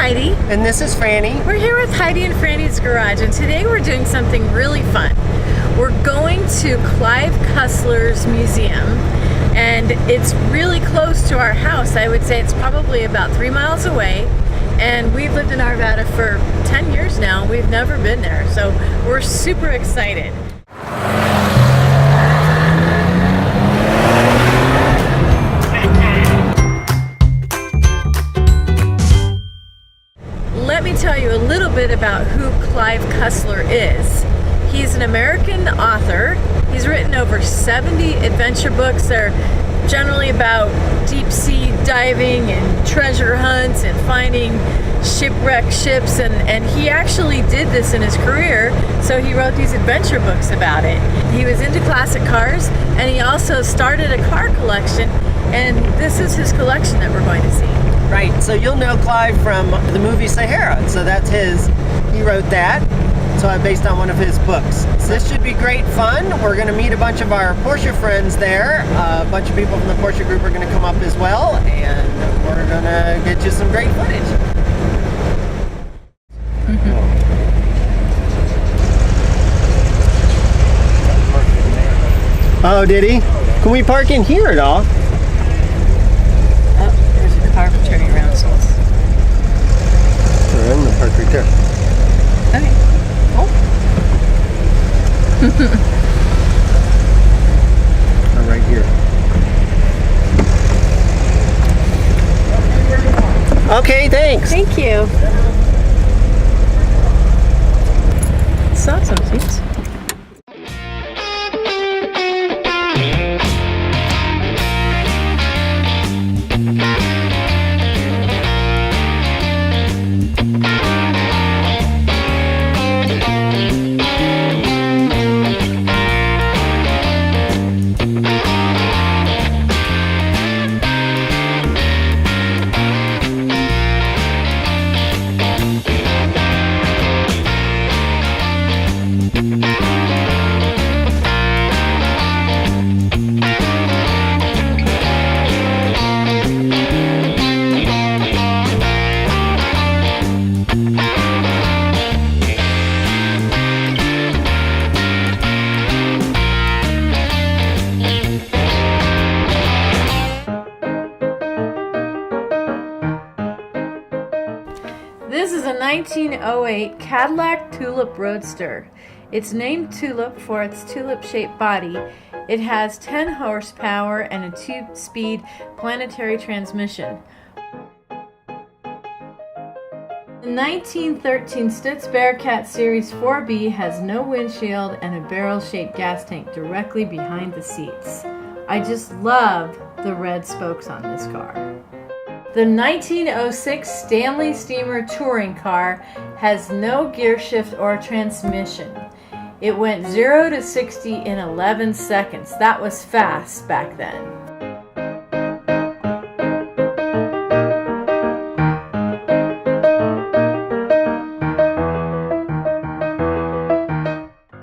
Heidi. And this is Franny. We're here with Heidi and Franny's Garage, and today we're doing something really fun. We're going to Clive Cussler's Museum, and it's really close to our house. I would say it's probably about 3 miles away, and we've lived in Arvada for 10 years now. We've never been there, so we're super excited. Let me tell you a little bit about who Clive Cussler is. He's an American author. He's written over 70 adventure books. They're generally about deep sea diving and treasure hunts and finding shipwrecked ships, and he actually did this in his career, so he wrote these adventure books about it. He was into classic cars, and he also started a car collection, and this is his collection that we're going to see. Right, so you'll know Clive from the movie Sahara, so that's his, he wrote that, so I'm based on one of his books. So this should be great fun. We're going to meet a bunch of our Porsche friends there. A bunch of people from the Porsche group are going to come up as well, and we're going to get you some great footage. Oh, did he? Can we park in here at all? Car turning around, so let's... We're in the park right there. Okay. Oh. Right here. Okay, thanks. Thank you. It's awesome, seats. This is a 1908 Cadillac Tulip Roadster. It's named Tulip for its tulip-shaped body. It has 10 horsepower and a 2-speed planetary transmission. The 1913 Stutz Bearcat Series 4B has no windshield and a barrel-shaped gas tank directly behind the seats. I just love the red spokes on this car. The 1906 Stanley Steamer touring car has no gear shift or transmission. It went 0 to 60 in 11 seconds. That was fast back then.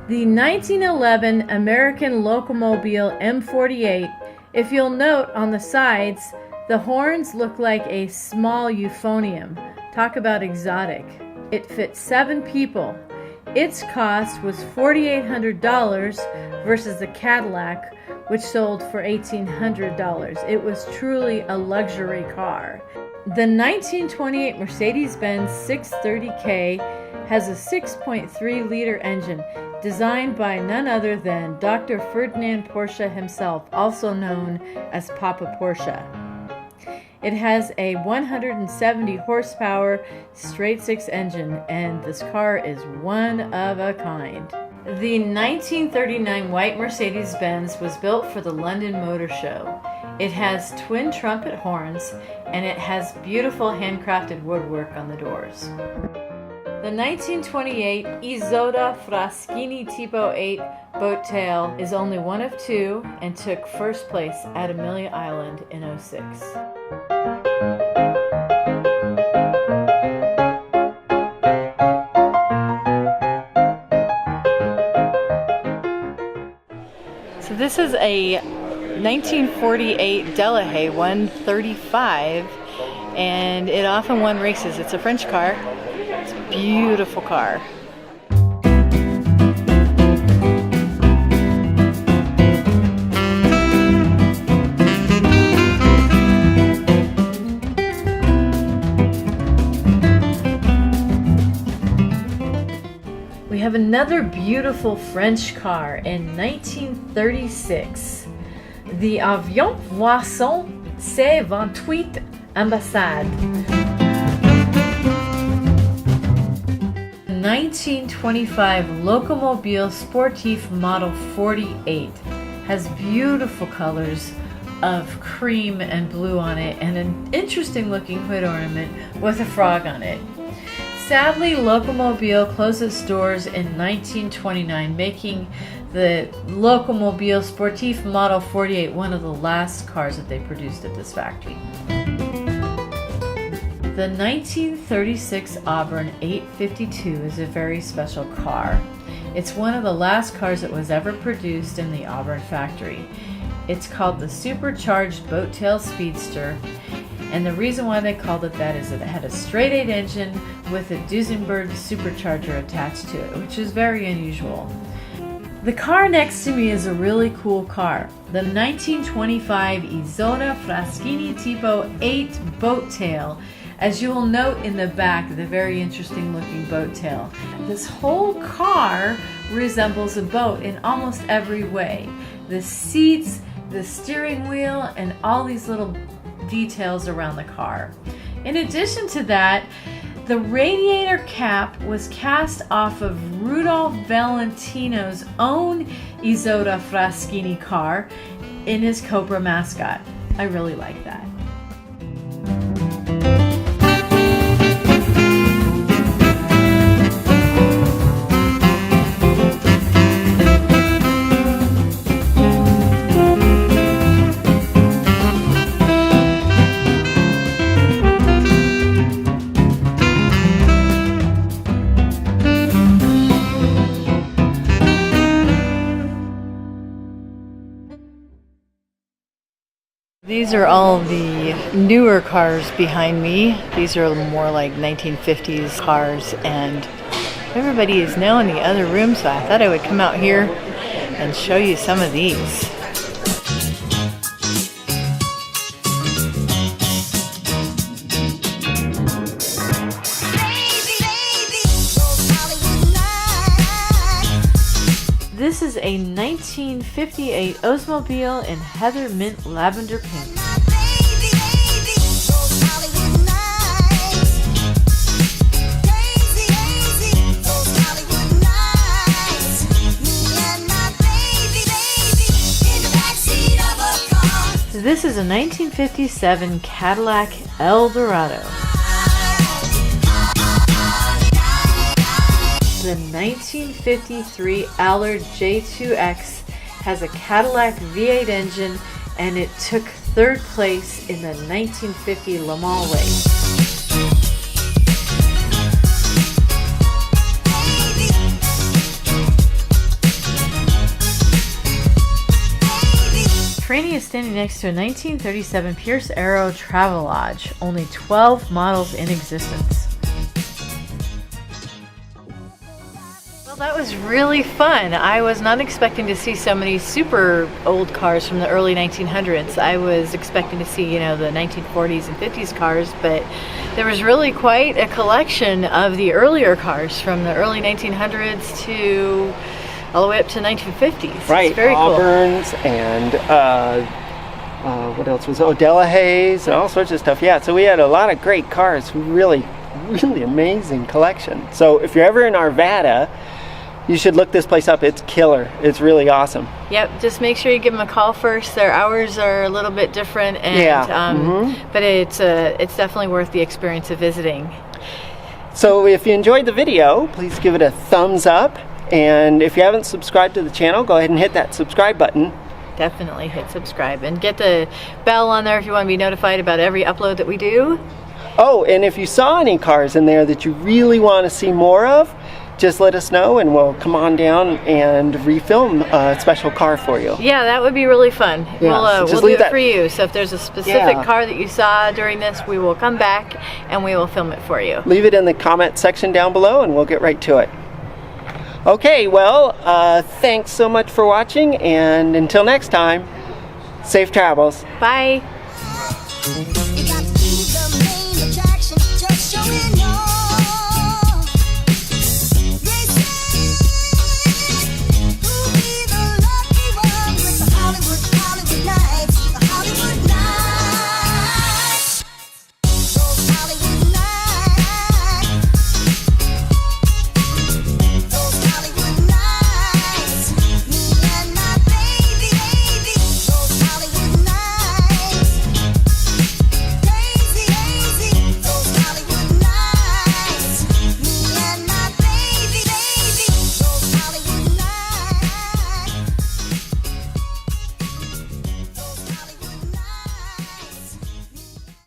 The 1911 American Locomobile M48, if you'll note on the sides, the horns look like a small euphonium. Talk about exotic. It fit 7 people. Its cost was $4,800 versus the Cadillac, which sold for $1,800. It was truly a luxury car. The 1928 Mercedes-Benz 630K has a 6.3-liter engine designed by none other than Dr. Ferdinand Porsche himself, also known as Papa Porsche. It has a 170 horsepower straight-six engine, and this car is one of a kind. The 1939 White Mercedes-Benz was built for the London Motor Show. It has twin trumpet horns, and it has beautiful handcrafted woodwork on the doors. The 1928 Isotta Fraschini Tipo 8 boat tail is only one of 2 and took first place at Amelia Island in '06. So this is a 1948 Delahaye 135. and it often won races. It's a French car. It's a beautiful car. We have another beautiful French car in 1936. The Avion Voisin C28 Ambassade. 1925 Locomobile Sportif Model 48 has beautiful colors of cream and blue on it and an interesting looking hood ornament with a frog on it. Sadly, Locomobile closed its doors in 1929, making the Locomobile Sportif Model 48 one of the last cars that they produced at this factory. The 1936 Auburn 852 is a very special car. It's one of the last cars that was ever produced in the Auburn factory. It's called the Supercharged Boat-Tail Speedster, and the reason why they called it that is that it had a straight 8 engine with a Duesenberg supercharger attached to it, which is very unusual. The car next to me is a really cool car. The 1925 Isotta Fraschini Tipo 8 boat tail. As you will note in the back, the very interesting looking boat tail. This whole car resembles a boat in almost every way. The seats, the steering wheel, and all these little details around the car. In addition to that, the radiator cap was cast off of Rudolph Valentino's own Isotta Fraschini car in his Cobra mascot. I really like that. These are all the newer cars behind me. These are more like 1950s cars, and everybody is now in the other room, so I thought I would come out here and show you some of these. This is a 1958 Oldsmobile in heather mint lavender pink. This is a 1957 Cadillac Eldorado. The 1953 Allard J2X has a Cadillac V8 engine, and it took third place in the 1950 Le Mans race. Franny is standing next to a 1937 Pierce Arrow Travelodge, only 12 models in existence. Well, that was really fun. I was not expecting to see so many super old cars from the early 1900s. I was expecting to see, the 1940s and 50s cars, but there was really quite a collection of the earlier cars from the early 1900s to all the way up to 1950s. Right, it's very Auburn's cool. And what else was Delahaye's and all sorts of stuff. Yeah, so we had a lot of great cars. Really amazing collection. So if you're ever in Arvada, you should look this place up. It's killer. It's really awesome. Yep, just make sure you give them a call first. Their hours are a little bit different, and but it's definitely worth the experience of visiting. So if you enjoyed the video, please give it a thumbs up. And if you haven't subscribed to the channel, go ahead and hit that subscribe button. Definitely hit subscribe and get the bell on there if you want to be notified about every upload that we do. Oh, and if you saw any cars in there that you really want to see more of, just let us know and we'll come on down and refilm a special car for you. Yeah, that would be really fun. Yeah, We'll do it for you. So if there's a specific car that you saw during this, we will come back and we will film it for you. Leave it in the comment section down below and we'll get right to it. Okay, well, thanks so much for watching, and until next time, safe travels. Bye.